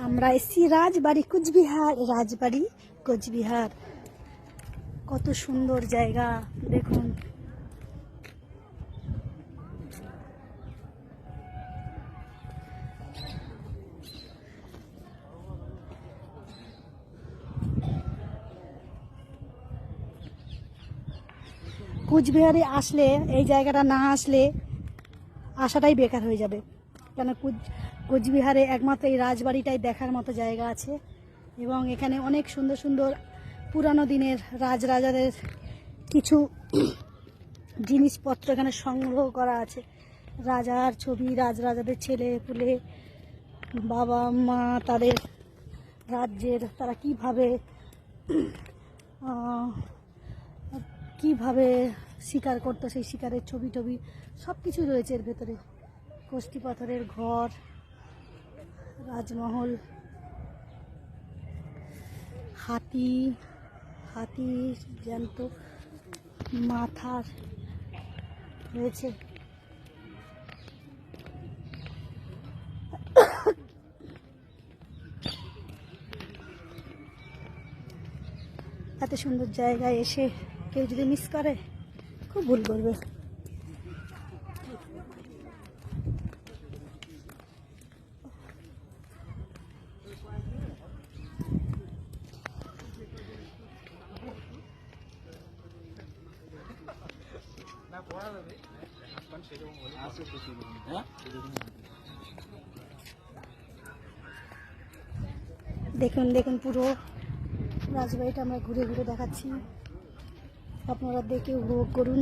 আমরা এসছি রাজবাড়ি কোচবিহার, রাজবাড়ি কোচবিহার। কত সুন্দর জায়গা দেখুন। কোচবিহারে আসলে, এই জায়গাটা না আসলে আসাটাই বেকার হয়ে যাবে। কেন কোচবিহারে একমাত্র এই রাজবাড়িটাই দেখার মতো জায়গা আছে, এবং এখানে অনেক সুন্দর সুন্দর পুরানো দিনের রাজরাজাদের কিছু জিনিসপত্র এখানে সংগ্রহ করা আছে। রাজার ছবি, রাজরাজাদের ছেলে পুলে, বাবা মা, তাদের রাজ্যের তারা কিভাবে শিকার করতো, সেই শিকারের ছবি টবি সব কিছু রয়েছে এর ভেতরে। কষ্টি পাথরের ঘর, রাজমহল, হাতি জ্যান্ত মাথার রয়েছে। এত সুন্দর জায়গায় এসে কেউ যদি মিস করে খুব ভুল করবে। দেখুন দেখুন, পুরো রাজবাড়িটা আমরা ঘুরে ঘুরে দেখাচ্ছি, আপনারা দেখে উপভোগ করুন।